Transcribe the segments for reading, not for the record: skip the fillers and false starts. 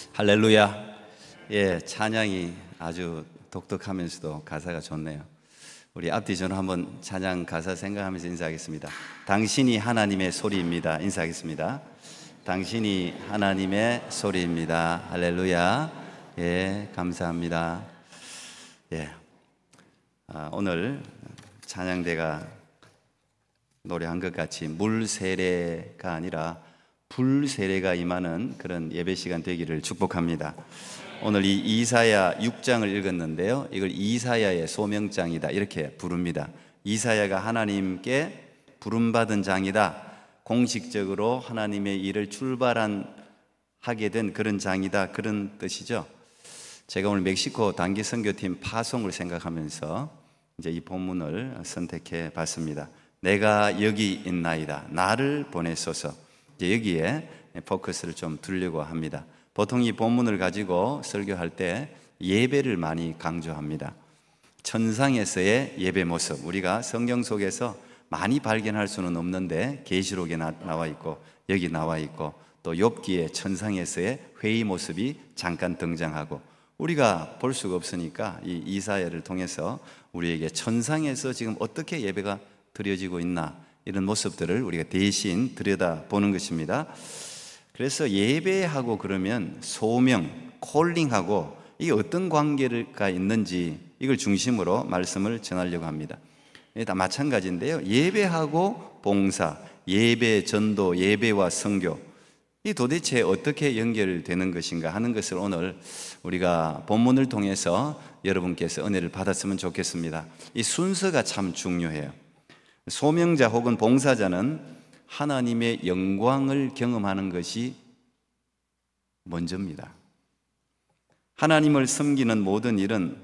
할렐루야. 예, 찬양이 아주 독특하면서도 가사가 좋네요. 우리 앞뒤 저는 한번 찬양 가사 생각하면서 인사하겠습니다. 당신이 하나님의 소리입니다. 인사하겠습니다. 당신이 하나님의 소리입니다. 할렐루야. 예, 감사합니다. 예, 오늘 찬양대가 노래한 것 같이 물 세례가 아니라 불 세례가 임하는 그런 예배 시간 되기를 축복합니다. 오늘 이 이사야 6장을 읽었는데요, 이걸 이사야의 소명장이다 이렇게 부릅니다. 이사야가 하나님께 부름받은 장이다, 공식적으로 하나님의 일을 하게 된 그런 장이다, 그런 뜻이죠. 제가 오늘 멕시코 단기 선교팀 파송을 생각하면서 이제 이 본문을 선택해 봤습니다. 내가 여기 있나이다, 나를 보내소서. 여기에 포커스를 좀 두려고 합니다. 보통 이 본문을 가지고 설교할 때 예배를 많이 강조합니다. 천상에서의 예배 모습, 우리가 성경 속에서 많이 발견할 수는 없는데 계시록에 나와 있고 여기 나와 있고, 또 욥기의 천상에서의 회의 모습이 잠깐 등장하고, 우리가 볼 수가 없으니까 이 이사야를 통해서 우리에게 천상에서 지금 어떻게 예배가 드려지고 있나, 이런 모습들을 우리가 대신 들여다보는 것입니다. 그래서 예배하고 그러면 소명, 콜링하고 이게 어떤 관계가 있는지 이걸 중심으로 말씀을 전하려고 합니다. 다 마찬가지인데요, 예배하고 봉사, 예배, 전도, 예배와 선교, 이 도대체 어떻게 연결되는 것인가 하는 것을 오늘 우리가 본문을 통해서 여러분께서 은혜를 받았으면 좋겠습니다. 이 순서가 참 중요해요. 소명자 혹은 봉사자는 하나님의 영광을 경험하는 것이 먼저입니다. 하나님을 섬기는 모든 일은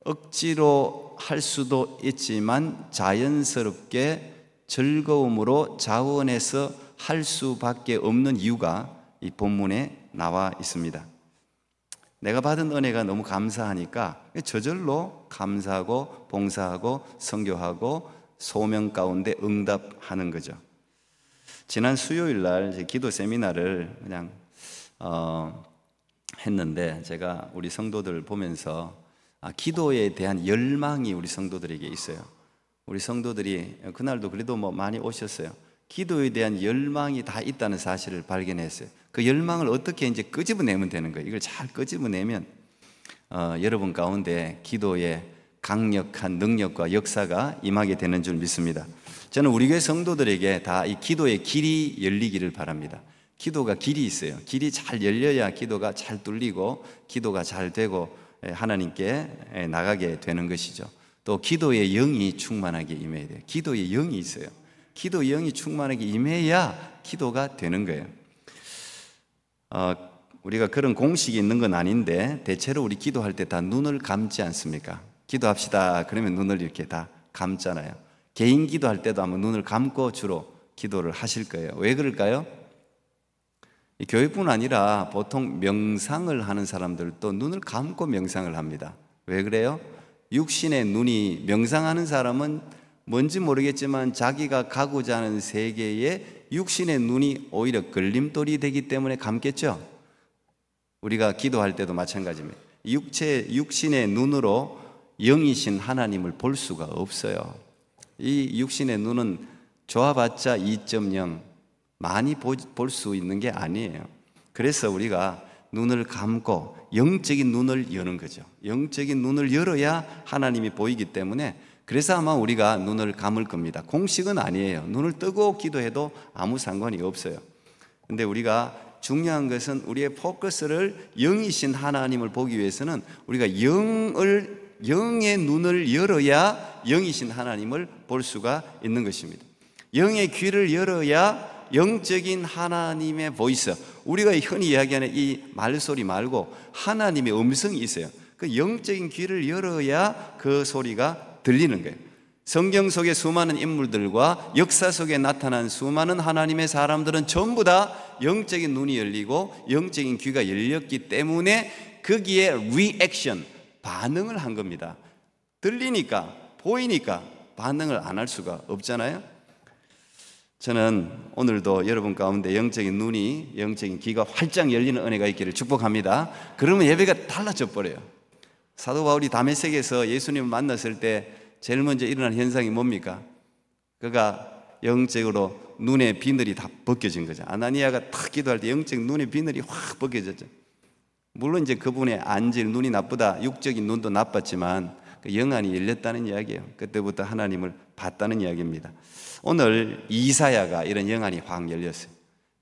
억지로 할 수도 있지만 자연스럽게 즐거움으로 자원해서 할 수밖에 없는 이유가 이 본문에 나와 있습니다. 내가 받은 은혜가 너무 감사하니까 저절로 감사하고 봉사하고 선교하고 소명 가운데 응답하는 거죠. 지난 수요일 날 기도 세미나를 그냥 했는데, 제가 우리 성도들 보면서 기도에 대한 열망이 우리 성도들에게 있어요. 우리 성도들이 그날도 그래도 많이 오셨어요. 기도에 대한 열망이 다 있다는 사실을 발견했어요. 그 열망을 어떻게 이제 끄집어내면 되는 거예요. 이걸 잘 끄집어내면 여러분 가운데 기도의 강력한 능력과 역사가 임하게 되는 줄 믿습니다. 저는 우리 교회 성도들에게 다 이 기도의 길이 열리기를 바랍니다. 기도가 길이 있어요. 길이 잘 열려야 기도가 잘 뚫리고 기도가 잘 되고 하나님께 나가게 되는 것이죠. 또 기도의 영이 충만하게 임해야 돼요. 기도의 영이 있어요. 기도의 영이 충만하게 임해야 기도가 되는 거예요. 우리가 그런 공식이 있는 건 아닌데 대체로 우리 기도할 때 다 눈을 감지 않습니까? 기도합시다 그러면 눈을 이렇게 다 감잖아요. 개인 기도할 때도 아마 눈을 감고 주로 기도를 하실 거예요. 왜 그럴까요? 교회뿐 아니라 보통 명상을 하는 사람들도 눈을 감고 명상을 합니다. 왜 그래요? 육신의 눈이, 명상하는 사람은 뭔지 모르겠지만 자기가 가고자 하는 세계에 육신의 눈이 오히려 걸림돌이 되기 때문에 감겠죠. 우리가 기도할 때도 마찬가지입니다. 육신의 눈으로 영이신 하나님을 볼 수가 없어요. 이 육신의 눈은 좋아봤자 2.0, 많이 볼 수 있는 게 아니에요. 그래서 우리가 눈을 감고 영적인 눈을 여는 거죠. 영적인 눈을 열어야 하나님이 보이기 때문에, 그래서 아마 우리가 눈을 감을 겁니다. 공식은 아니에요. 눈을 뜨고 기도해도 아무 상관이 없어요. 근데 우리가 중요한 것은 우리의 포커스를 영이신 하나님을 보기 위해서는 우리가 영의 눈을 열어야 영이신 하나님을 볼 수가 있는 것입니다. 영의 귀를 열어야 영적인 하나님의 보이스, 우리가 흔히 이야기하는 이 말소리 말고 하나님의 음성이 있어요. 그 영적인 귀를 열어야 그 소리가 들리는 거예요. 성경 속의 수많은 인물들과 역사 속에 나타난 수많은 하나님의 사람들은 전부 다 영적인 눈이 열리고 영적인 귀가 열렸기 때문에 거기에 리액션, 반응을 한 겁니다. 들리니까, 보이니까 반응을 안 할 수가 없잖아요. 저는 오늘도 여러분 가운데 영적인 눈이, 영적인 귀가 활짝 열리는 은혜가 있기를 축복합니다. 그러면 예배가 달라져 버려요. 사도 바울이 다메섹에서 예수님을 만났을 때 제일 먼저 일어난 현상이 뭡니까? 그가 영적으로 눈의 비늘이 다 벗겨진 거죠. 아나니아가 탁 기도할 때 영적 눈의 비늘이 확 벗겨졌죠. 물론 이제 그분의 안질, 눈이 나쁘다, 육적인 눈도 나빴지만 그 영안이 열렸다는 이야기예요. 그때부터 하나님을 봤다는 이야기입니다. 오늘 이사야가 이런 영안이 확 열렸어요.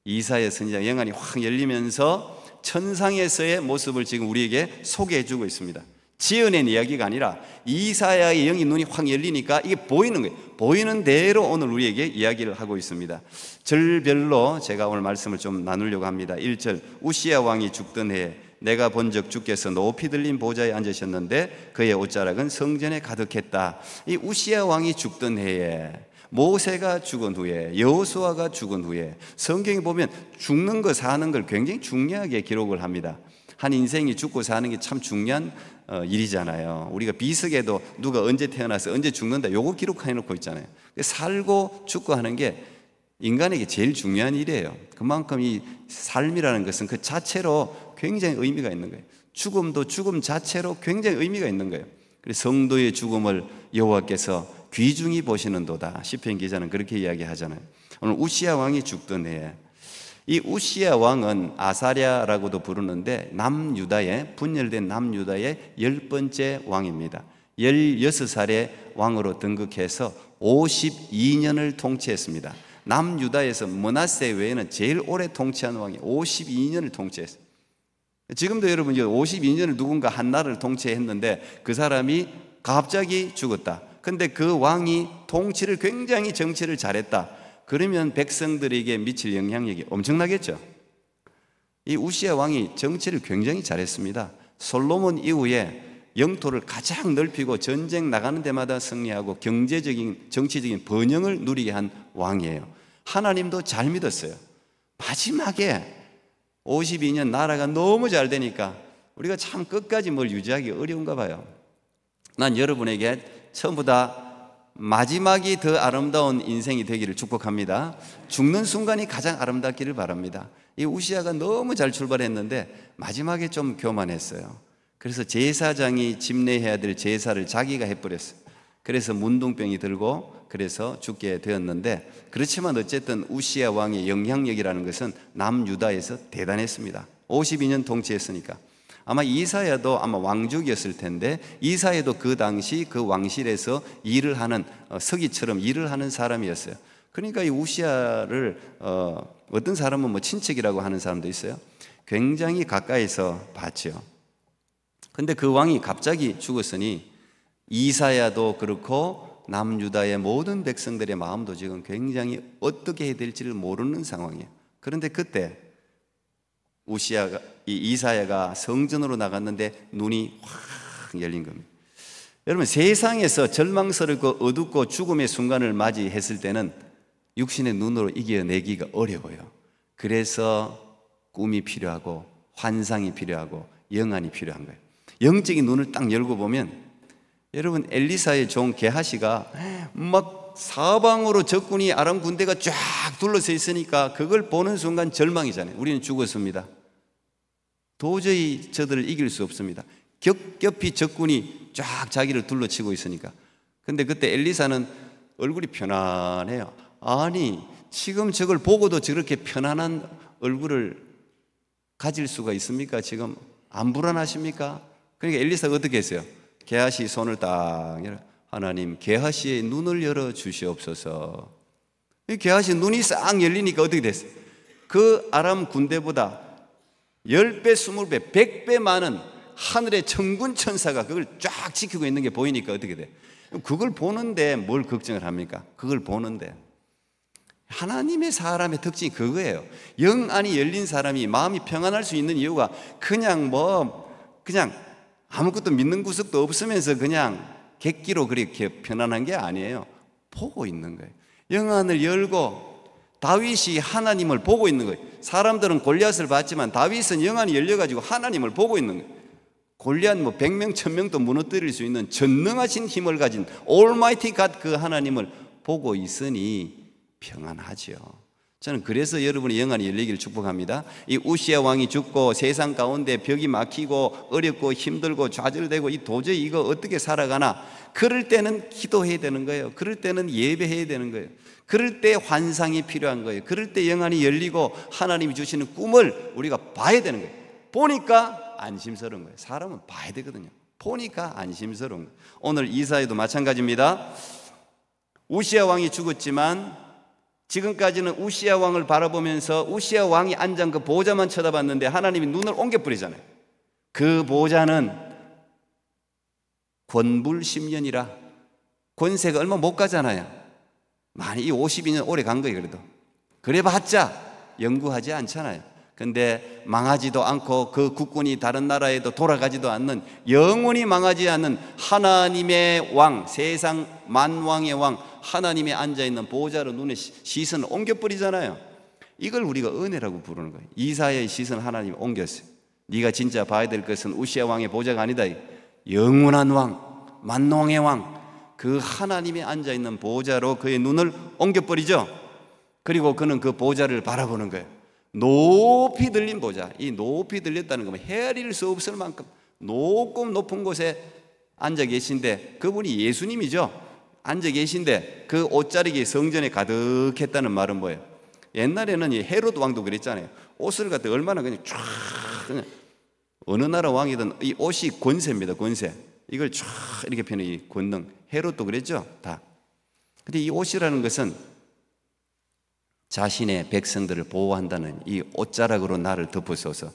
이사야 선지자 영안이 확 열리면서 천상에서의 모습을 지금 우리에게 소개해 주고 있습니다. 지어낸 이야기가 아니라 이사야의 영이 눈이 확 열리니까 이게 보이는 거예요. 보이는 대로 오늘 우리에게 이야기를 하고 있습니다. 절별로 제가 오늘 말씀을 좀 나누려고 합니다. 1절, 우시야 왕이 죽던 해에 내가 본적 주께서 높이 들린 보좌에 앉으셨는데 그의 옷자락은 성전에 가득했다. 이 우시야 왕이 죽던 해에, 모세가 죽은 후에, 여호수아가 죽은 후에 성경에 보면 죽는 거 사는 걸 굉장히 중요하게 기록을 합니다. 한 인생이 죽고 사는 게 참 중요한 일이잖아요. 우리가 비석에도 누가 언제 태어나서 언제 죽는다 요거 기록해 놓고 있잖아요. 살고 죽고 하는 게 인간에게 제일 중요한 일이에요. 그만큼 이 삶이라는 것은 그 자체로 굉장히 의미가 있는 거예요. 죽음도 죽음 자체로 굉장히 의미가 있는 거예요. 그래서 성도의 죽음을 여호와께서 귀중히 보시는도다. 시편 기자는 그렇게 이야기하잖아요. 오늘 우시야 왕이 죽던 해에, 이 우시야 왕은 아사랴라고도 부르는데 남유다의, 분열된 남유다의 10번째 왕입니다. 16살에 왕으로 등극해서 52년을 통치했습니다. 남유다에서 므낫세 외에는 제일 오래 통치한 왕이 52년을 통치했어요. 지금도 여러분 52년을 누군가 한 나라를 통치했는데 그 사람이 갑자기 죽었다. 근데 그 왕이 통치를 굉장히 정치를 잘했다. 그러면 백성들에게 미칠 영향력이 엄청나겠죠. 이 우시야 왕이 정치를 굉장히 잘했습니다. 솔로몬 이후에 영토를 가장 넓히고 전쟁 나가는 데마다 승리하고 경제적인 정치적인 번영을 누리게 한 왕이에요. 하나님도 잘 믿었어요. 마지막에 52년 나라가 너무 잘 되니까 우리가 참 끝까지 뭘 유지하기 어려운가 봐요. 난 여러분에게 처음보다 마지막이 더 아름다운 인생이 되기를 축복합니다. 죽는 순간이 가장 아름답기를 바랍니다. 이 우시야가 너무 잘 출발했는데 마지막에 좀 교만했어요. 그래서 제사장이 집례해야 될 제사를 자기가 해버렸어요. 그래서 문둥병이 들고 그래서 죽게 되었는데, 그렇지만 어쨌든 우시야 왕의 영향력이라는 것은 남유다에서 대단했습니다. 52년 통치했으니까. 아마 이사야도 아마 왕족이었을 텐데 이사야도 그 당시 그 왕실에서 일을 하는 서기처럼 일을 하는 사람이었어요. 그러니까 이 우시야를 어떤 사람은 뭐 친척이라고 하는 사람도 있어요. 굉장히 가까이서 봤죠. 근데 그 왕이 갑자기 죽었으니 이사야도 그렇고 남유다의 모든 백성들의 마음도 지금 굉장히 어떻게 해야 될지를 모르는 상황이에요. 그런데 그때 이사야가 성전으로 나갔는데 눈이 확 열린 겁니다. 여러분, 세상에서 절망스럽고 어둡고 죽음의 순간을 맞이했을 때는 육신의 눈으로 이겨내기가 어려워요. 그래서 꿈이 필요하고 환상이 필요하고 영안이 필요한 거예요. 영적인 눈을 딱 열고 보면, 여러분, 엘리사의 종 게하시가 막 사방으로 적군이 아람 군대가 쫙 둘러서 있으니까 그걸 보는 순간 절망이잖아요. 우리는 죽었습니다. 도저히 저들을 이길 수 없습니다. 겹겹이 적군이 쫙 자기를 둘러치고 있으니까. 근데 그때 엘리사는 얼굴이 편안해요. 아니, 지금 저걸 보고도 저렇게 편안한 얼굴을 가질 수가 있습니까? 지금 안 불안하십니까? 그러니까 엘리사가 어떻게 했어요? 게하시 손을 딱 열어, 하나님, 게하시의 눈을 열어 주시옵소서. 게하시 눈이 싹 열리니까 어떻게 됐어요? 그 아람 군대보다 10배, 20배, 100배 많은 하늘의 천군 천사가 그걸 쫙 지키고 있는 게 보이니까 어떻게 돼? 그걸 보는데 뭘 걱정을 합니까? 그걸 보는데. 하나님의 사람의 특징이 그거예요. 영안이 열린 사람이 마음이 평안할 수 있는 이유가 그냥 아무것도 믿는 구석도 없으면서 그냥 객기로 그렇게 편안한 게 아니에요. 보고 있는 거예요. 영안을 열고 다윗이 하나님을 보고 있는 거예요. 사람들은 골리앗을 봤지만 다윗은 영안이 열려가지고 하나님을 보고 있는 거예요. 골리앗 100명, 1000명도 무너뜨릴 수 있는 전능하신 힘을 가진 Almighty God, 그 하나님을 보고 있으니 평안하죠. 저는 그래서 여러분의 영안이 열리기를 축복합니다. 이 우시야 왕이 죽고 세상 가운데 벽이 막히고 어렵고 힘들고 좌절되고 이 도저히 이거 어떻게 살아가나, 그럴 때는 기도해야 되는 거예요. 그럴 때는 예배해야 되는 거예요. 그럴 때 환상이 필요한 거예요. 그럴 때 영안이 열리고 하나님이 주시는 꿈을 우리가 봐야 되는 거예요. 보니까 안심스러운 거예요. 사람은 봐야 되거든요. 보니까 안심스러운 거예요. 오늘 이사야도 마찬가지입니다. 우시야 왕이 죽었지만 지금까지는 우시야 왕을 바라보면서 우시야 왕이 앉은 그 보좌만 쳐다봤는데 하나님이 눈을 옮겨버리잖아요. 그 보좌는 권불 10년이라 권세가 얼마 못 가잖아요. 많이 52년 오래 간 거예요. 그래봤자 영구하지 않잖아요. 근데 망하지도 않고 그 국군이 다른 나라에도 돌아가지도 않는, 영원히 망하지 않는 하나님의 왕, 세상 만왕의 왕 하나님이 앉아있는 보좌로 눈에 시선을 옮겨버리잖아요. 이걸 우리가 은혜라고 부르는 거예요. 이사야의 시선을 하나님이 옮겼어요. 네가 진짜 봐야 될 것은 우시야 왕의 보좌가 아니다. 영원한 왕, 만왕의 왕, 그 하나님이 앉아있는 보좌로 그의 눈을 옮겨버리죠. 그리고 그는 그 보좌를 바라보는 거예요. 높이 들린 보좌. 이 높이 들렸다는 건 헤아릴 수 없을 만큼 높고 높은 곳에 앉아 계신데, 그분이 예수님이죠. 앉아 계신데 그 옷자락이 성전에 가득했다는 말은 뭐예요? 옛날에는 이 헤롯 왕도 그랬잖아요. 옷을 갖다 얼마나 그냥 쫙, 그냥 어느 나라 왕이든 이 옷이 권세입니다. 권세. 이걸 쫙 이렇게 펴는 이 권능. 헤롯도 그랬죠. 다. 근데 이 옷이라는 것은 자신의 백성들을 보호한다는 이 옷자락으로 나를 덮으소서.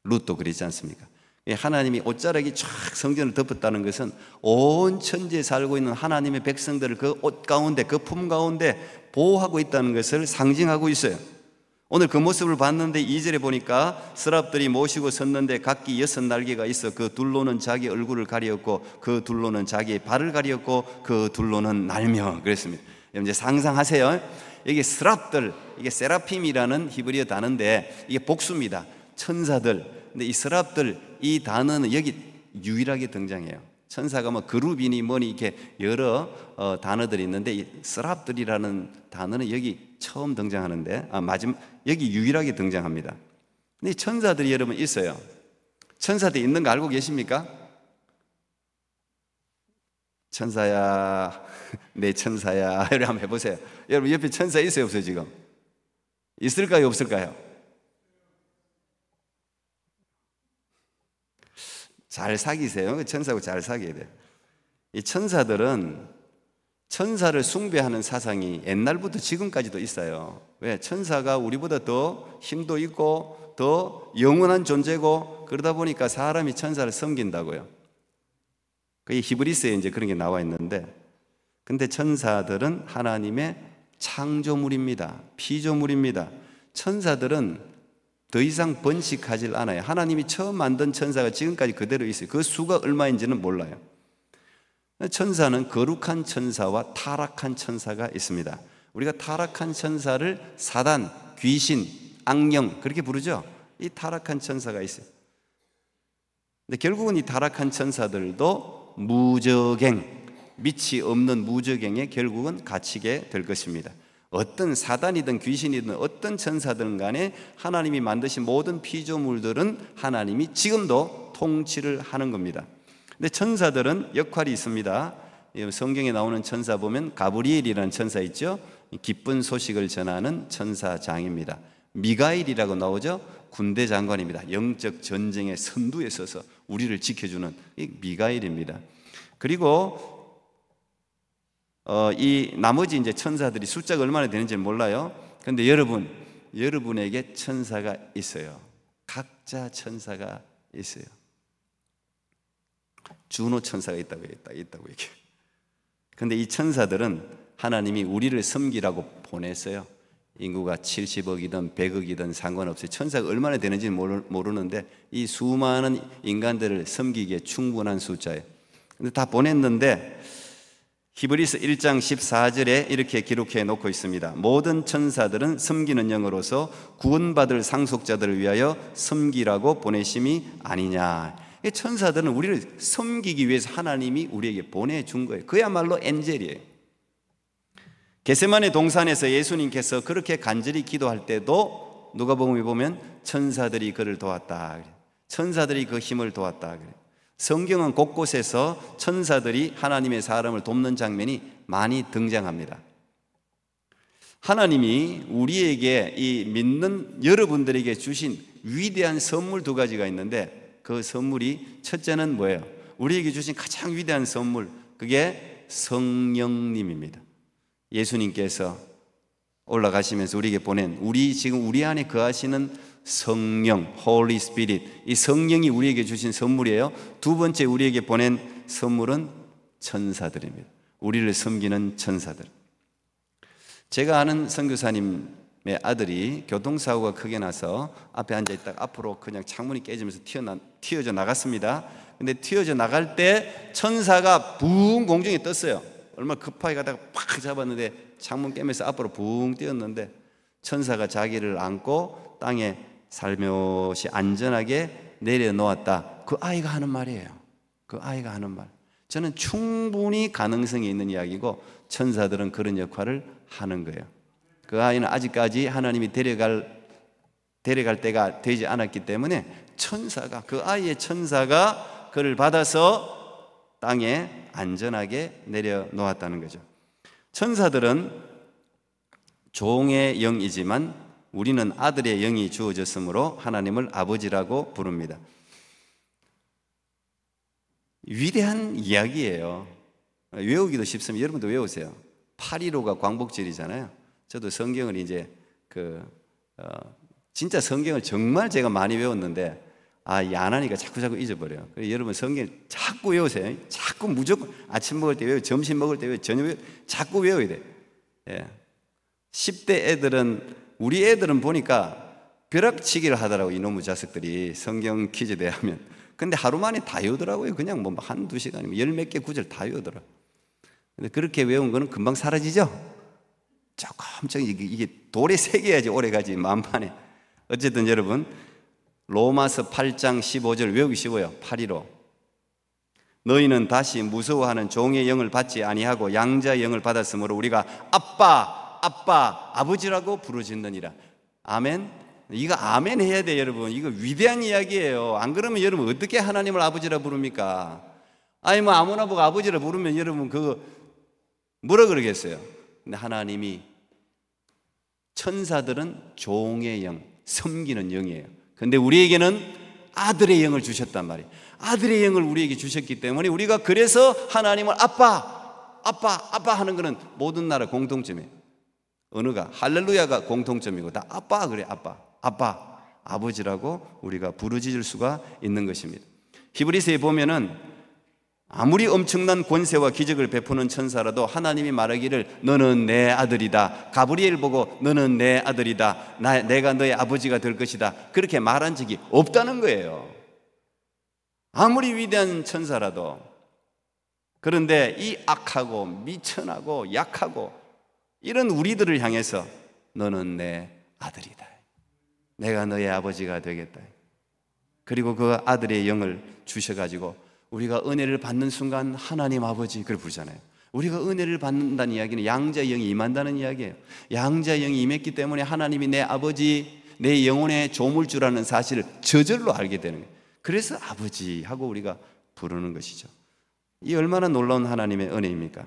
룻도 그러지 않습니까? 하나님이 옷자락이 쫙 성전을 덮었다는 것은 온 천지에 살고 있는 하나님의 백성들을 그 옷 가운데, 그 품 가운데 보호하고 있다는 것을 상징하고 있어요. 오늘 그 모습을 봤는데 2절에 보니까 스랍들이 모시고 섰는데 각기 6날개가 있어 그 둘로는 자기 얼굴을 가리었고 그 둘로는 자기의 발을 가리었고 그 둘로는 날며 그랬습니다. 이제 상상하세요. 여기 스랍들, 이게 세라핌이라는 히브리어 단어인데 이게 복수입니다. 천사들. 근데 이 스랍들, 이 단어는 여기 유일하게 등장해요. 천사가 뭐 그룹이니 뭐니 이렇게 여러 단어들이 있는데 이 스랍들이라는 단어는 여기 처음 등장하는데 여기 유일하게 등장합니다. 근데 이 천사들이 여러분 있어요. 천사들이 있는 거 알고 계십니까? 천사야, 내 천사야, 이렇게 한번 해보세요. 여러분 옆에 천사 있어요, 없어요 지금? 있을까요, 없을까요? 잘 사귀세요. 천사하고 잘 사귀어야 돼요. 이 천사들은 천사를 숭배하는 사상이 옛날부터 지금까지도 있어요. 왜? 천사가 우리보다 더 힘도 있고 더 영원한 존재고 그러다 보니까 사람이 천사를 섬긴다고요. 그 히브리서에 이제 그런 게 나와 있는데, 근데 천사들은 하나님의 창조물입니다. 피조물입니다. 천사들은 더 이상 번식하지 않아요. 하나님이 처음 만든 천사가 지금까지 그대로 있어요. 그 수가 얼마인지는 몰라요. 천사는 거룩한 천사와 타락한 천사가 있습니다. 우리가 타락한 천사를 사단, 귀신, 악령 그렇게 부르죠. 이 타락한 천사가 있어요. 근데 결국은 이 타락한 천사들도 무저갱, 밑이 없는 무저갱에 결국은 갇히게 될 것입니다. 어떤 사단이든 귀신이든 어떤 천사든 간에 하나님이 만드신 모든 피조물들은 하나님이 지금도 통치를 하는 겁니다. 근데 천사들은 역할이 있습니다. 성경에 나오는 천사 보면 가브리엘이라는 천사 있죠. 기쁜 소식을 전하는 천사장입니다. 미가엘이라고 나오죠. 군대 장관입니다. 영적 전쟁의 선두에 서서 우리를 지켜주는 이 미가엘입니다. 그리고 이 나머지 이제 천사들이 숫자가 얼마나 되는지 몰라요. 그런데 여러분에게 천사가 있어요. 각자 천사가 있어요. 주노 천사가 있다고 얘기해요. 그런데 이 천사들은 하나님이 우리를 섬기라고 보냈어요. 인구가 70억이든 100억이든 상관없어요. 천사가 얼마나 되는지 모르는데 이 수많은 인간들을 섬기기에 충분한 숫자예요. 근데 다 보냈는데 히브리서 1장 14절에 이렇게 기록해 놓고 있습니다. 모든 천사들은 섬기는 영으로서 구원받을 상속자들을 위하여 섬기라고 보내심이 아니냐. 천사들은 우리를 섬기기 위해서 하나님이 우리에게 보내준 거예요. 그야말로 엔젤이에요. 겟세마네 동산에서 예수님께서 그렇게 간절히 기도할 때도 누가복음에 보면 천사들이 그를 도왔다. 천사들이 그 힘을 도왔다. 성경은 곳곳에서 천사들이 하나님의 사람을 돕는 장면이 많이 등장합니다. 하나님이 우리에게 이 믿는 여러분들에게 주신 위대한 선물 두 가지가 있는데, 그 선물이 첫째는 뭐예요? 우리에게 주신 가장 위대한 선물, 그게 성령님입니다. 예수님께서 올라가시면서 우리에게 보낸, 지금 우리 안에 거하시는 성령, Holy Spirit, 이 성령이 우리에게 주신 선물이에요. 두 번째 우리에게 보낸 선물은 천사들입니다. 우리를 섬기는 천사들. 제가 아는 선교사님의 아들이 교통사고가 크게 나서 앞에 앉아있다가 앞으로 그냥 창문이 깨지면서 튀어져 나갔습니다. 근데 튀어져 나갈 때 천사가 붕 공중에 떴어요. 얼마나 급하게 가다가 팍 잡았는데 창문 깨면서 앞으로 붕 뛰었는데, 천사가 자기를 안고 땅에 살며시 안전하게 내려놓았다. 그 아이가 하는 말이에요. 그 아이가 하는 말. 저는 충분히 가능성이 있는 이야기고, 천사들은 그런 역할을 하는 거예요. 그 아이는 아직까지 하나님이 데려갈 때가 되지 않았기 때문에 그 아이의 천사가 그를 받아서 땅에 안전하게 내려놓았다는 거죠. 천사들은 종의 영이지만 우리는 아들의 영이 주어졌으므로 하나님을 아버지라고 부릅니다. 위대한 이야기예요. 외우기도 쉽습니다. 여러분도 외우세요. 8.15가 광복절이잖아요. 저도 성경을 이제 진짜 성경을 정말 제가 많이 외웠는데 안 하니까 자꾸 잊어버려요. 그래서 여러분 성경 자꾸 외우세요. 자꾸 무조건 아침 먹을 때 외우고 점심 먹을 때 외우고 저녁 외우고 자꾸 외워야 돼. 예. 10대 애들은, 우리 애들은 보니까 벼락치기를 하더라고요. 이놈의 자식들이 성경 퀴즈 대하면. 근데 하루 만에 다 외우더라고요. 그냥 뭐 한두 시간이면 열 몇 개 구절 다 외우더라고요. 근데 그렇게 외운 거는 금방 사라지죠? 조금 이게 돌에 새겨야지 오래 가지, 만판에. 어쨌든 여러분, 로마서 8장 15절 외우기 쉬워요. 8.15. 너희는 다시 무서워하는 종의 영을 받지 아니하고 양자의 영을 받았으므로 우리가 아빠, 아버지라고 부르짖느니라. 아멘. 이거 아멘 해야 돼, 여러분. 이거 위대한 이야기예요. 안 그러면 여러분 어떻게 하나님을 아버지라 부릅니까? 아니 뭐 아무나 보고 아버지라 부르면 여러분 그거 뭐라 그러겠어요? 근데 하나님이, 천사들은 종의 영, 섬기는 영이에요. 근데 우리에게는 아들의 영을 주셨단 말이에요. 아들의 영을 우리에게 주셨기 때문에 우리가 그래서 하나님을 아빠 하는 거는 모든 나라 공통점이에요. 언어가 할렐루야가 공통점이고 다 아빠 그래. 아빠, 아버지라고 우리가 부르짖을 수가 있는 것입니다. 히브리서에 보면은 아무리 엄청난 권세와 기적을 베푸는 천사라도 하나님이 말하기를 너는 내 아들이다, 가브리엘 보고 너는 내 아들이다, 내가 너의 아버지가 될 것이다, 그렇게 말한 적이 없다는 거예요. 아무리 위대한 천사라도. 그런데 이 악하고 미천하고 약하고 이런 우리들을 향해서 너는 내 아들이다, 내가 너의 아버지가 되겠다. 그리고 그 아들의 영을 주셔가지고 우리가 은혜를 받는 순간 하나님 아버지 그걸 부르잖아요. 우리가 은혜를 받는다는 이야기는 양자의 영이 임한다는 이야기예요. 양자의 영이 임했기 때문에 하나님이 내 아버지, 내 영혼의 조물주라는 사실을 저절로 알게 되는 거예요. 그래서 아버지 하고 우리가 부르는 것이죠. 이 얼마나 놀라운 하나님의 은혜입니까?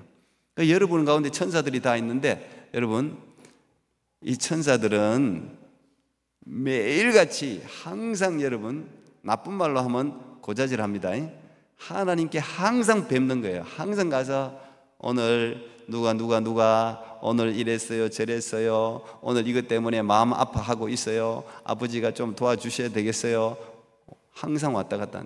그러니까 여러분 가운데 천사들이 다 있는데, 여러분 이 천사들은 매일같이 항상, 여러분 나쁜 말로 하면 고자질합니다. 하나님께 항상 뵙는 거예요. 항상 가서 오늘 누가 오늘 이랬어요, 저랬어요, 오늘 이것 때문에 마음 아파하고 있어요, 아버지가 좀 도와주셔야 되겠어요. 항상 왔다 갔다.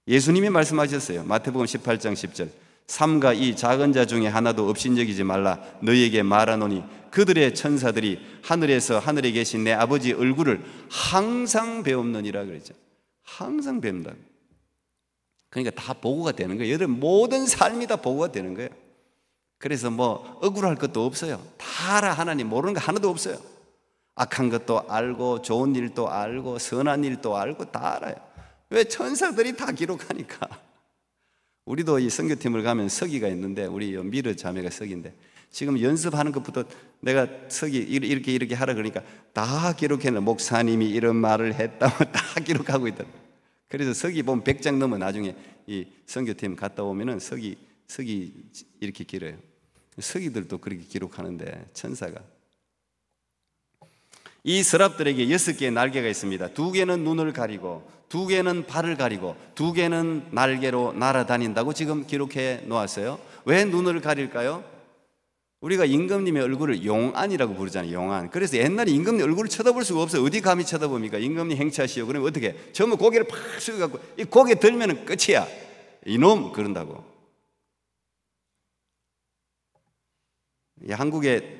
예수님이 말씀하셨어요. 마태복음 18장 10절. 삼가 이 작은 자 중에 하나도 업신여기지 말라. 너희에게 말하노니 그들의 천사들이 하늘에서 하늘에 계신 내 아버지 얼굴을 항상 배웁느니라 그랬죠. 항상 뵙는다. 그러니까 다 보고가 되는 거예요. 여러분 모든 삶이 다 보고가 되는 거예요. 그래서 뭐 억울할 것도 없어요. 다 알아. 하나님 모르는 거 하나도 없어요. 악한 것도 알고 좋은 일도 알고 선한 일도 알고 다 알아요. 왜? 천사들이 다 기록하니까. 우리도 이 선교팀을 가면 서기가 있는데, 우리 미르 자매가 서기인데, 지금 연습하는 것부터 내가 서기 이렇게 하라 그러니까 다 기록해놔. 목사님이 이런 말을 했다고 다 기록하고 있다. 그래서 서기 보면 100장 넘어. 나중에 이 선교팀 갔다 오면은 서기 이렇게 길어요. 서기들도 그렇게 기록하는데 천사가 이 서랍들에게 6개의 날개가 있습니다. 2개는 눈을 가리고 2개는 발을 가리고 2개는 날개로 날아다닌다고 지금 기록해 놓았어요. 왜 눈을 가릴까요? 우리가 임금님의 얼굴을 용안이라고 부르잖아요. 용안. 그래서 옛날에 임금님 얼굴을 쳐다볼 수가 없어요. 어디 감히 쳐다봅니까? 임금님 행차하시오. 그러면 어떻게? 전부 고개를 팍 숙여갖고 이 고개 들면 끝이야. 이놈 그런다고. 한국의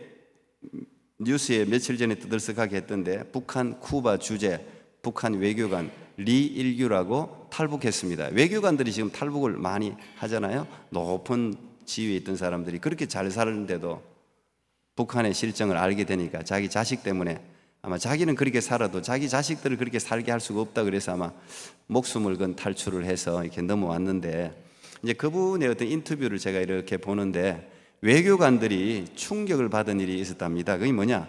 뉴스에 며칠 전에 떠들썩하게 했던데 북한 쿠바 주재 북한 외교관 리일규라고 탈북했습니다. 외교관들이 지금 탈북을 많이 하잖아요. 높은 지위에 있던 사람들이 그렇게 잘 사는데도 북한의 실정을 알게 되니까 자기 자식 때문에 아마 자기는 그렇게 살아도 자기 자식들을 그렇게 살게 할 수가 없다 그래서 아마 목숨을 건 탈출을 해서 이렇게 넘어왔는데 이제 그분의 어떤 인터뷰를 제가 이렇게 보는데 외교관들이 충격을 받은 일이 있었답니다. 그게 뭐냐?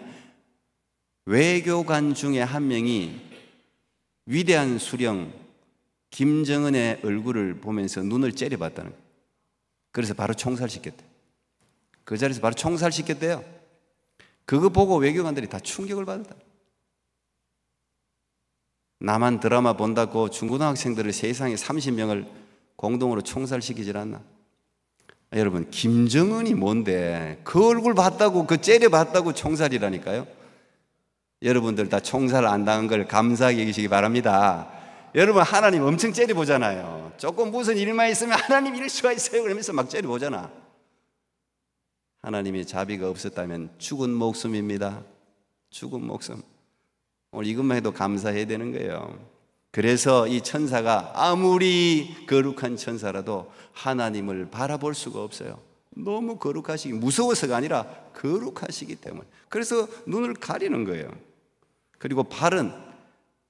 외교관 중에 한 명이 위대한 수령 김정은의 얼굴을 보면서 눈을 째려봤다는 거예요. 그래서 바로 총살시켰대요. 그 자리에서 바로 총살시켰대요. 그거 보고 외교관들이 다 충격을 받았다. 나만 드라마 본다고 중고등학생들을 세상에 30명을 공동으로 총살시키질 않나? 여러분, 김정은이 뭔데 그 얼굴 봤다고 그 째려봤다고 총살이라니까요. 여러분들 다 총살 안 당한 걸 감사하게 여기시기 바랍니다. 여러분, 하나님 엄청 째려보잖아요. 조금 무슨 일만 있으면 하나님 이럴 수가 있어요 그러면서 막 째려보잖아. 하나님의 자비가 없었다면 죽은 목숨입니다. 죽은 목숨. 오늘 이것만 해도 감사해야 되는 거예요. 그래서 이 천사가 아무리 거룩한 천사라도 하나님을 바라볼 수가 없어요. 너무 거룩하시기, 무서워서가 아니라 거룩하시기 때문에. 그래서 눈을 가리는 거예요. 그리고 발은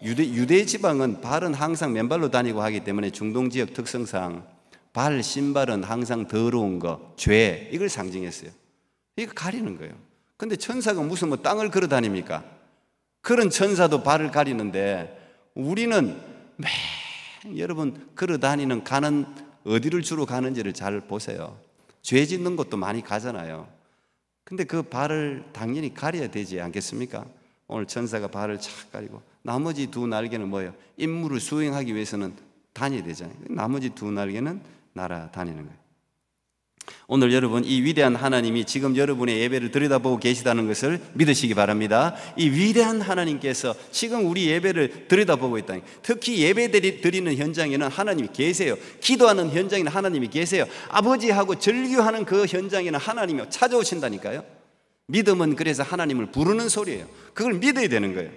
유대 지방은 발은 항상 맨발로 다니고 하기 때문에 중동 지역 특성상 발, 신발은 항상 더러운 거, 죄, 이걸 상징했어요. 이거 가리는 거예요. 근데 천사가 무슨 뭐 땅을 걸어 다닙니까? 그런 천사도 발을 가리는데 우리는 여러분 걸어 다니는 가는 어디를 주로 가는지를 잘 보세요. 죄 짓는 곳도 많이 가잖아요. 근데 그 발을 당연히 가려야 되지 않겠습니까? 오늘 천사가 발을 착 가리고 나머지 2 날개는 뭐예요? 임무를 수행하기 위해서는 다녀야 되잖아요. 나머지 2 날개는 날아다니는 거예요. 오늘 여러분, 이 위대한 하나님이 지금 여러분의 예배를 들여다보고 계시다는 것을 믿으시기 바랍니다. 이 위대한 하나님께서 지금 우리 예배를 들여다보고 있다니. 특히 예배 드리는 현장에는 하나님이 계세요. 기도하는 현장에는 하나님이 계세요. 아버지하고 절규하는 그 현장에는 하나님이 찾아오신다니까요. 믿음은 그래서 하나님을 부르는 소리예요. 그걸 믿어야 되는 거예요.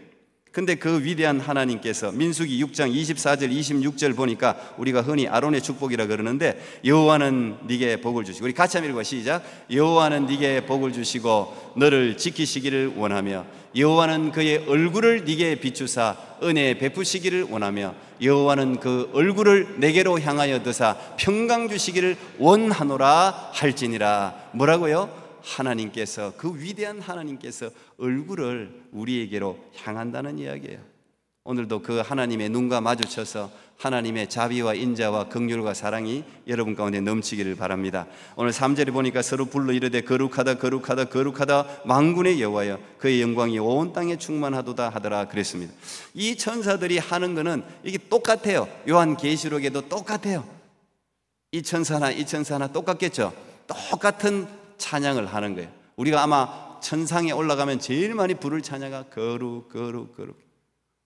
근데 그 위대한 하나님께서 민수기 6장 24절 26절 보니까 우리가 흔히 아론의 축복이라 그러는데 여호와는 네게 복을 주시고, 우리 같이 한번 읽어봐. 시작. 여호와는 네게 복을 주시고 너를 지키시기를 원하며 여호와는 그의 얼굴을 네게 비추사 은혜 베푸시기를 원하며 여호와는 그 얼굴을 내게로 향하여 드사 평강 주시기를 원하노라 할지니라. 뭐라고요? 하나님께서, 그 위대한 하나님께서 얼굴을 우리에게로 향한다는 이야기예요. 오늘도 그 하나님의 눈과 마주쳐서 하나님의 자비와 인자와 긍휼과 사랑이 여러분 가운데 넘치기를 바랍니다. 오늘 3절에 보니까 서로 불러 이르되 거룩하다 거룩하다 거룩하다 만군의 여호와여 그의 영광이 온 땅에 충만하도다 하더라 그랬습니다. 이 천사들이 하는 거는 이게 똑같아요. 요한계시록에도 똑같아요. 이 천사 하나 똑같겠죠. 똑같은 찬양을 하는 거예요. 우리가 아마 천상에 올라가면 제일 많이 부를 찬양가 거룩 거룩 거룩.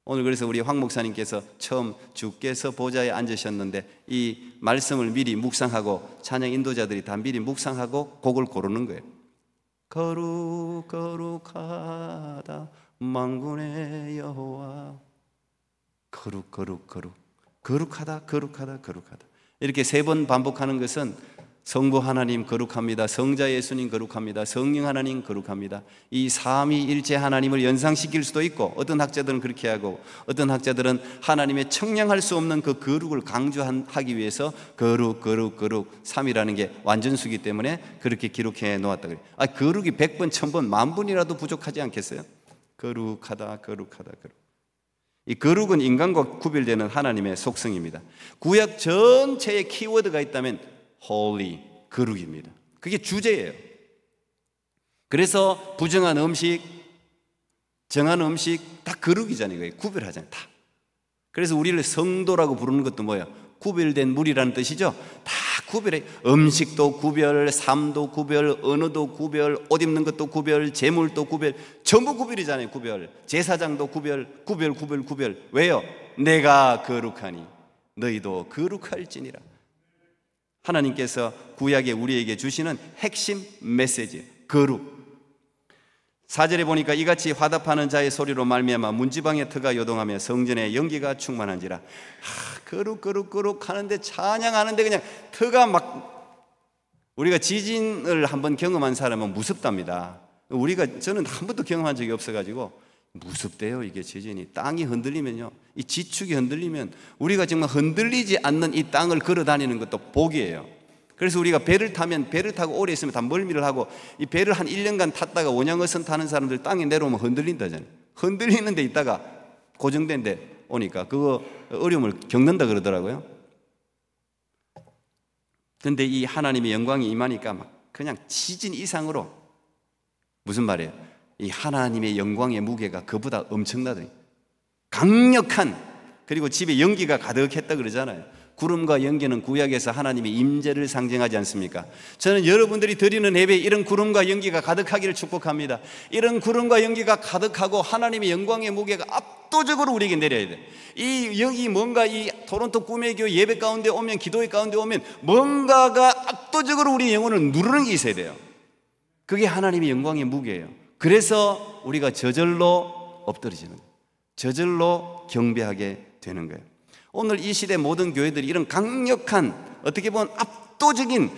오늘 그래서 우리 황 목사님께서 처음 주께서 보좌에 앉으셨는데 이 말씀을 미리 묵상하고 찬양 인도자들이 다 미리 묵상하고 곡을 고르는 거예요. 거룩 거룩하다 만군의 여호와. 거룩 거룩 거룩. 거룩하다 거룩하다 거룩하다. 이렇게 3번 반복하는 것은 성부 하나님 거룩합니다. 성자 예수님 거룩합니다. 성령 하나님 거룩합니다. 이 삼위일체 하나님을 연상시킬 수도 있고, 어떤 학자들은 그렇게 하고, 어떤 학자들은 하나님의 청량할 수 없는 그 거룩을 강조하기 위해서 거룩 삼이라는 게 완전수기 때문에 그렇게 기록해 놓았다 그래요. 거룩이 100번 1000번 만번이라도 부족하지 않겠어요? 거룩하다. 이 거룩은 인간과 구별되는 하나님의 속성입니다. 구약 전체에 키워드가 있다면 holy, 거룩입니다. 그게 주제예요. 그래서 부정한 음식, 정한 음식 다 거룩이잖아요. 구별하잖아요. 다. 그래서 우리를 성도라고 부르는 것도 뭐예요? 구별된 물이라는 뜻이죠. 다 구별해. 음식도 구별, 삶도 구별, 언어도 구별, 옷 입는 것도 구별, 재물도 구별, 전부 구별이잖아요. 구별. 제사장도 구별. 왜요? 내가 거룩하니 너희도 거룩할지니라. 하나님께서 구약에 우리에게 주시는 핵심 메시지, 거룩. 4절에 보니까 이같이 화답하는 자의 소리로 말미암아 문지방의 터가 요동하며 성전에 연기가 충만한지라. 거룩 하는데, 찬양하는데 그냥 터가 막, 우리가 지진을 한번 경험한 사람은 무섭답니다. 저는 한 번도 경험한 적이 없어가지고 무섭대요. 이게 지진이, 땅이 흔들리면요, 이 지축이 흔들리면 우리가 정말 흔들리지 않는 이 땅을 걸어 다니는 것도 복이에요. 그래서 우리가 배를 타면, 배를 타고 오래 있으면 다 멀미를 하고, 이 배를 한 1년간 탔다가 원양어선 타는 사람들 땅에 내려오면 흔들린다잖아요. 흔들리는 데 있다가 고정된 데 오니까 그거 어려움을 겪는다 그러더라고요. 근데 이 하나님의 영광이 임하니까 막 그냥 지진 이상으로, 무슨 말이에요? 이 하나님의 영광의 무게가 그보다 엄청나더니 강력한, 그리고 집에 연기가 가득했다 그러잖아요. 구름과 연기는 구약에서 하나님의 임재를 상징하지 않습니까? 저는 여러분들이 드리는 예배에 이런 구름과 연기가 가득하기를 축복합니다. 이런 구름과 연기가 가득하고 하나님의 영광의 무게가 압도적으로 우리에게 내려야 돼. 여기 뭔가 이 토론토 꿈의 교회 예배 가운데 오면, 기도회 가운데 오면 뭔가가 압도적으로 우리 영혼을 누르는 게 있어야 돼요. 그게 하나님의 영광의 무게예요. 그래서 우리가 저절로 엎드러지는 거예요. 저절로 경배하게 되는 거예요. 오늘 이 시대 모든 교회들이 이런 강력한, 어떻게 보면 압도적인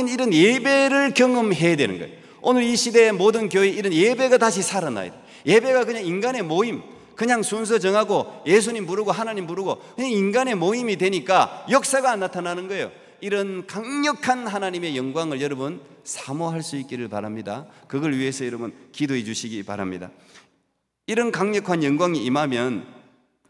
이런 예배를 경험해야 되는 거예요. 오늘 이 시대의 모든 교회에 이런 예배가 다시 살아나야 돼요. 예배가 그냥 인간의 모임, 그냥 순서 정하고 예수님 부르고 하나님 부르고 그냥 인간의 모임이 되니까 역사가 안 나타나는 거예요. 이런 강력한 하나님의 영광을 여러분 사모할 수 있기를 바랍니다. 그걸 위해서 여러분 기도해 주시기 바랍니다. 이런 강력한 영광이 임하면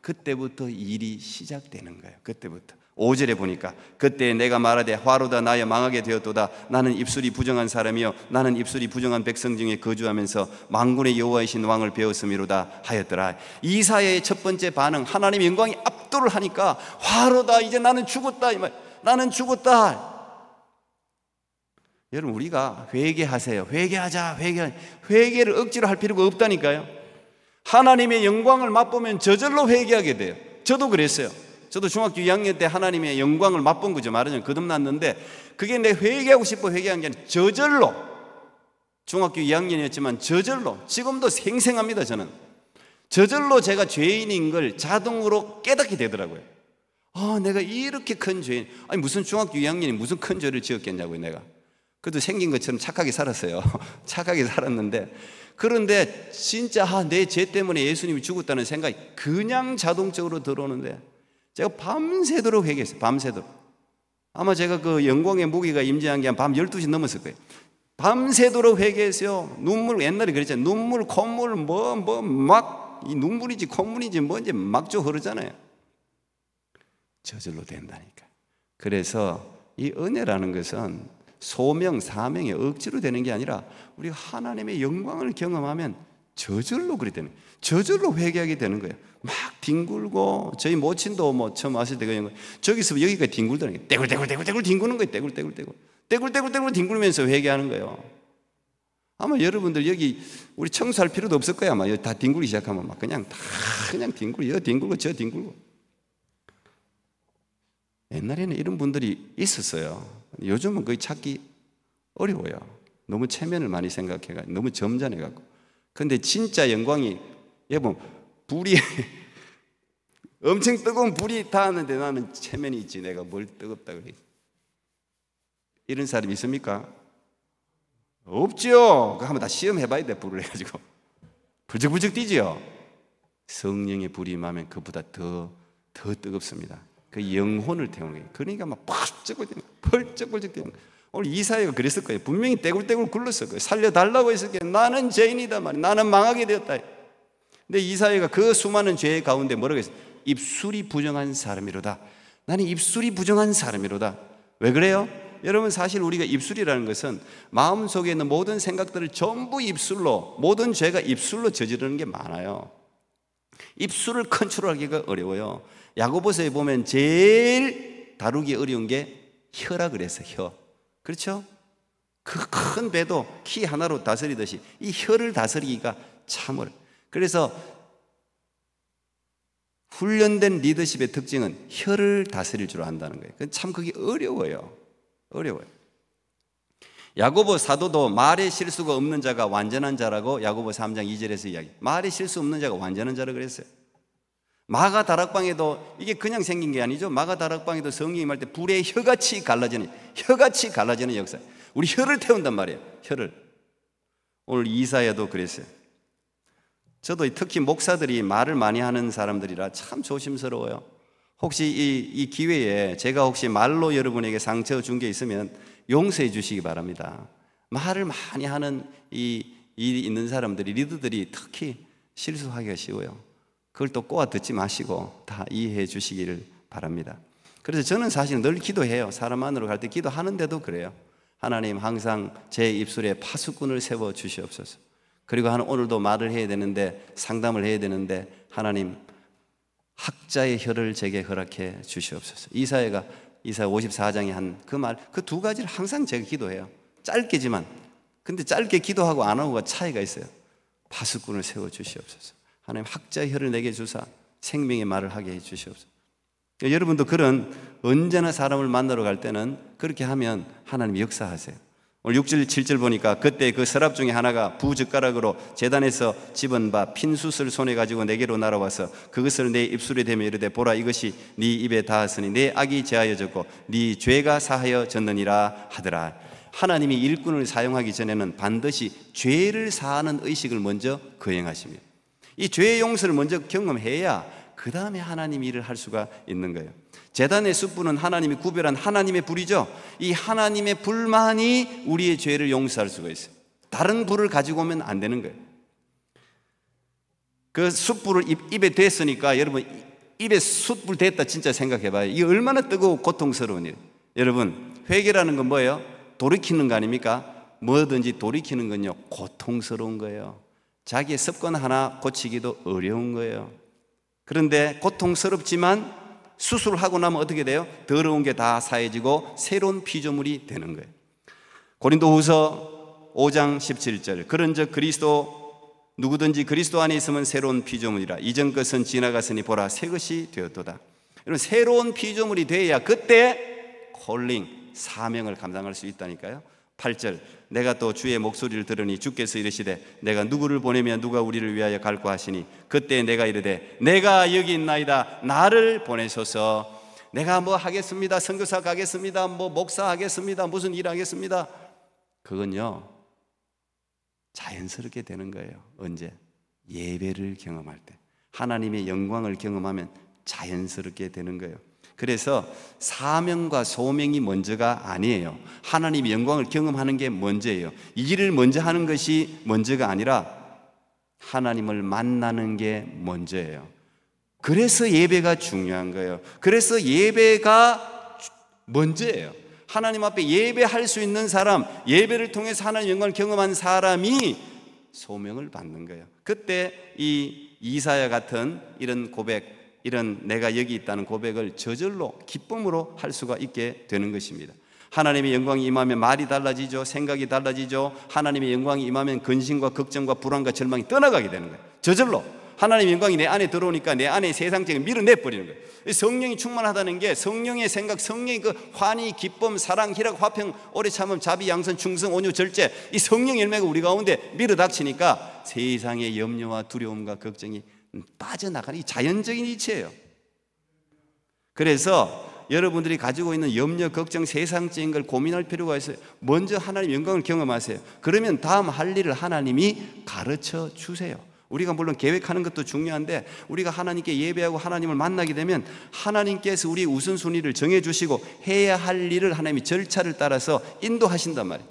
그때부터 일이 시작되는 거예요. 그때부터. 5절에 보니까 그때 내가 말하되 화로다 나여 망하게 되었도다. 나는 입술이 부정한 사람이요 나는 입술이 부정한 백성 중에 거주하면서 만군의 여호와이신 왕을 배웠음이로다 하였더라. 이사야의 첫 번째 반응, 하나님의 영광이 압도를 하니까 화로다, 이제 나는 죽었다, 이 말. 나는 죽었다. 여러분, 우리가 회개하세요. 회개하자. 회개를 억지로 할 필요가 없다니까요. 하나님의 영광을 맛보면 저절로 회개하게 돼요. 저도 그랬어요. 저도 중학교 2학년 때 하나님의 영광을 맛본 거죠. 말하자면 거듭났는데, 그게 내 회개하고 싶어 회개한 게 아니라 저절로, 중학교 2학년이었지만 저절로, 지금도 생생합니다. 저는 저절로 제가 죄인인 걸 자동으로 깨닫게 되더라고요. 내가 이렇게 큰 죄인, 아니 무슨 중학교 2학년이 무슨 큰 죄를 지었겠냐고요. 내가 그래도 생긴 것처럼 착하게 살았어요. 착하게 살았는데, 그런데 진짜 내 죄 때문에 예수님이 죽었다는 생각이 그냥 자동적으로 들어오는데, 제가 밤새도록 회개했어요. 밤새도록. 아마 제가 그 영광의 무게가 임재한 게 한 밤 12시 넘었을 거예요. 밤새도록 회개했어요. 눈물, 옛날에 그랬잖아요. 눈물, 콧물, 이 눈물인지 콧물인지 뭔지 막저 흐르잖아요. 저절로 된다니까. 그래서 이 은혜라는 것은 소명, 사명이 억지로 되는 게 아니라 우리가 하나님의 영광을 경험하면 저절로 그리 되는 거예요. 저절로 회개하게 되는 거예요. 막 뒹굴고, 저희 모친도 처음 왔을 때 그냥 저기서 여기까지 뒹굴다는 거예요. 떼굴떼굴 뒹구는 거예요. 떼굴떼굴 뒹굴면서 회개하는 거예요. 아마 여러분들 여기 우리 청소할 필요도 없을 거야. 아마 다 뒹굴기 시작하면 막 그냥 뒹굴고, 여 뒹굴고 저 뒹굴고. 옛날에는 이런 분들이 있었어요. 요즘은 거의 찾기 어려워요. 너무 체면을 많이 생각해가지고, 너무 점잖해갖고. 근데 진짜 영광이, 여러분, 불이 엄청 뜨거운 불이 닿았는데 나는 체면이 있지. 내가 뭘 뜨겁다 그래. 이런 사람이 있습니까? 없죠. 그거 한번 다 시험해봐야 돼. 불을 해가지고 불적불적 뛰지요. 성령의 불이 임하면 그보다 더 뜨겁습니다. 그 영혼을 태우는 거예요. 그러니까 막 펄쩍펄쩍 뛰는 거예요. 오늘 이사야가 그랬을 거예요. 분명히 떼굴떼굴 굴렀을 거예요. 살려달라고 했을 거예요. 나는 죄인이다 말이야. 나는 망하게 되었다. 근데 이사야가 그 수많은 죄 가운데 뭐라고 했어요? 입술이 부정한 사람이로다. 나는 입술이 부정한 사람이로다. 왜 그래요? 여러분, 사실 우리가 입술이라는 것은 마음속에 있는 모든 생각들을 전부 입술로, 모든 죄가 입술로 저지르는 게 많아요. 입술을 컨트롤하기가 어려워요. 야고보서에 보면 제일 다루기 어려운 게 혀라 그랬어요. 혀. 그렇죠? 그 큰 배도 키 하나로 다스리듯이 이 혀를 다스리기가 참 어려워요. 그래서 훈련된 리더십의 특징은 혀를 다스릴 줄 안다는 거예요. 참 그게 어려워요. 야고보 사도도 말에 실수가 없는 자가 완전한 자라고 야고보 3장 2절에서 이야기. 말에 실수 없는 자가 완전한 자라고 그랬어요. 마가 다락방에도 이게 그냥 생긴 게 아니죠. 마가 다락방에도 성령이 임할 때 불의 혀같이 갈라지는 역사. 우리 혀를 태운단 말이에요. 혀를. 오늘 이사야도 그랬어요. 저도 특히 목사들이 말을 많이 하는 사람들이라 참 조심스러워요. 혹시 이 기회에 제가 혹시 말로 여러분에게 상처 준 게 있으면 용서해 주시기 바랍니다. 말을 많이 하는 이 일이 있는 사람들이, 리더들이 특히 실수하기가 쉬워요. 그걸 또 꼬아 듣지 마시고 다 이해해 주시기를 바랍니다. 그래서 저는 사실 늘 기도해요. 사람 만나러 갈 때 기도하는데도 그래요. 하나님, 항상 제 입술에 파수꾼을 세워 주시옵소서. 그리고 오늘도 말을 해야 되는데, 상담을 해야 되는데, 하나님, 학자의 혀를 제게 허락해 주시옵소서. 이사야 54장에 한 그 말, 그 두 가지를 항상 제가 기도해요. 짧게지만. 근데 짧게 기도하고 안 하고가 차이가 있어요. 파수꾼을 세워 주시옵소서. 하나님, 학자의 혀를 내게 주사 생명의 말을 하게 해 주시옵소서. 여러분도 그런, 언제나 사람을 만나러 갈 때는 그렇게 하면 하나님 역사하세요. 오늘 6절 7절 보니까 그때 그 서랍 중에 하나가 부젓가락으로 제단에서 집은 바 핀숯을 손에 가지고 내게로 날아와서 그것을 내 입술에 대며 이르되, 보라, 이것이 네 입에 닿았으니 내 악이 제하여졌고 네 죄가 사하여졌느니라 하더라. 하나님이 일꾼을 사용하기 전에는 반드시 죄를 사하는 의식을 먼저 거행하십니다. 이 죄의 용서를 먼저 경험해야 그 다음에 하나님 일을 할 수가 있는 거예요. 제단의 숯불은 하나님이 구별한 하나님의 불이죠. 이 하나님의 불만이 우리의 죄를 용서할 수가 있어요. 다른 불을 가지고 오면 안 되는 거예요. 그 숯불을 입에 댔으니까, 여러분, 입에 숯불 댔다 진짜 생각해봐요. 이게 얼마나 뜨거워 고통스러운 일이에요. 여러분, 회개라는 건 뭐예요? 돌이키는 거 아닙니까? 뭐든지 돌이키는 건요, 고통스러운 거예요. 자기의 습관 하나 고치기도 어려운 거예요. 그런데 고통스럽지만 수술하고 나면 어떻게 돼요? 더러운 게 다 사해지고 새로운 피조물이 되는 거예요. 고린도후서 5장 17절, 그런즉 누구든지 그리스도 안에 있으면 새로운 피조물이라. 이전 것은 지나갔으니 보라, 새 것이 되었도다. 여러분, 새로운 피조물이 돼야 그때 콜링, 사명을 감당할 수 있다니까요. 8절, 내가 또 주의 목소리를 들으니 주께서 이르시되, 내가 누구를 보내면 누가 우리를 위하여 갈까 하시니, 그때 내가 이르되, 내가 여기 있나이다, 나를 보내소서. 내가 뭐 하겠습니다, 선교사 가겠습니다, 뭐 목사 하겠습니다, 무슨 일 하겠습니다. 그건요, 자연스럽게 되는 거예요. 언제? 예배를 경험할 때, 하나님의 영광을 경험하면 자연스럽게 되는 거예요. 그래서 사명과 소명이 먼저가 아니에요. 하나님의 영광을 경험하는 게 먼저예요. 이 일을 먼저 하는 것이 먼저가 아니라 하나님을 만나는 게 먼저예요. 그래서 예배가 중요한 거예요. 그래서 예배가 먼저예요. 하나님 앞에 예배할 수 있는 사람, 예배를 통해서 하나님의 영광을 경험한 사람이 소명을 받는 거예요. 그때 이 이사야 같은 이런 고백, 이런 내가 여기 있다는 고백을 저절로 기쁨으로 할 수가 있게 되는 것입니다. 하나님의 영광이 임하면 말이 달라지죠. 생각이 달라지죠. 하나님의 영광이 임하면 근심과 걱정과 불안과 절망이 떠나가게 되는 거예요. 저절로 하나님의 영광이 내 안에 들어오니까 내 안에 세상적인 밀어내버리는 거예요. 성령이 충만하다는 게 성령의 생각, 성령의 그 환희, 기쁨, 사랑, 희락, 화평, 오래 참음, 자비, 양선, 충성, 온유, 절제, 이 성령 열매가 우리 가운데 밀어닥치니까 세상의 염려와 두려움과 걱정이 빠져나가는 이 자연적인 이치예요. 그래서 여러분들이 가지고 있는 염려, 걱정, 세상적인 걸 고민할 필요가 있어요. 먼저 하나님의 영광을 경험하세요. 그러면 다음 할 일을 하나님이 가르쳐 주세요. 우리가 물론 계획하는 것도 중요한데, 우리가 하나님께 예배하고 하나님을 만나게 되면 하나님께서 우리 우선순위를 정해주시고 해야 할 일을 하나님이 절차를 따라서 인도하신단 말이에요.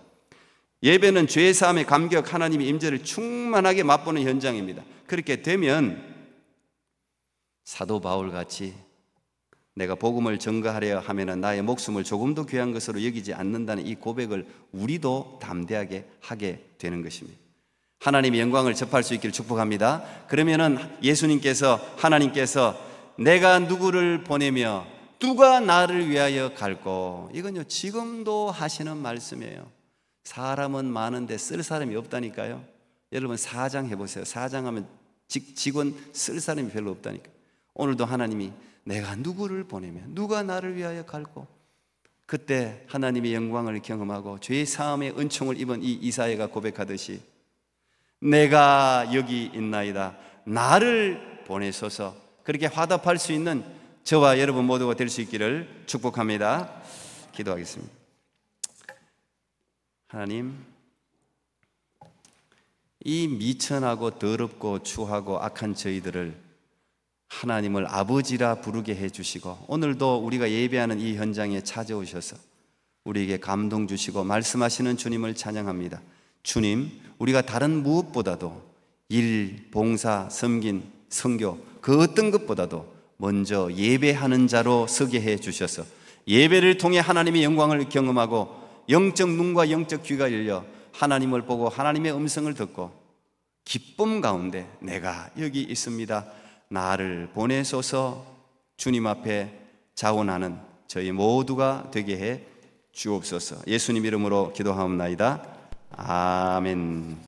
예배는 죄사함의 감격, 하나님의 임재를 충만하게 맛보는 현장입니다. 그렇게 되면 사도 바울같이 내가 복음을 전가하려 하면 나의 목숨을 조금도 귀한 것으로 여기지 않는다는 이 고백을 우리도 담대하게 하게 되는 것입니다. 하나님의 영광을 접할 수 있기를 축복합니다. 그러면은 하나님께서 내가 누구를 보내며 누가 나를 위하여 갈꼬, 이건요 지금도 하시는 말씀이에요. 사람은 많은데 쓸 사람이 없다니까요. 여러분 사장 해보세요. 사장하면 직원 쓸 사람이 별로 없다니까. 오늘도 하나님이 내가 누구를 보내며 누가 나를 위하여 갈꼬, 그때 하나님의 영광을 경험하고 죄 사함의 은총을 입은 이 이사야가 고백하듯이 내가 여기 있나이다, 나를 보내소서, 그렇게 화답할 수 있는 저와 여러분 모두가 될 수 있기를 축복합니다. 기도하겠습니다. 하나님, 이 미천하고 더럽고 추하고 악한 저희들을 하나님을 아버지라 부르게 해주시고, 오늘도 우리가 예배하는 이 현장에 찾아오셔서 우리에게 감동 주시고 말씀하시는 주님을 찬양합니다. 주님, 우리가 다른 무엇보다도 일, 봉사, 섬긴, 선교 그 어떤 것보다도 먼저 예배하는 자로 서게 해 주셔서 예배를 통해 하나님의 영광을 경험하고 영적 눈과 영적 귀가 열려 하나님을 보고 하나님의 음성을 듣고 기쁨 가운데 내가 여기 있습니다, 나를 보내소서 주님 앞에 자원하는 저희 모두가 되게 해 주옵소서. 예수님 이름으로 기도하옵나이다. 아멘.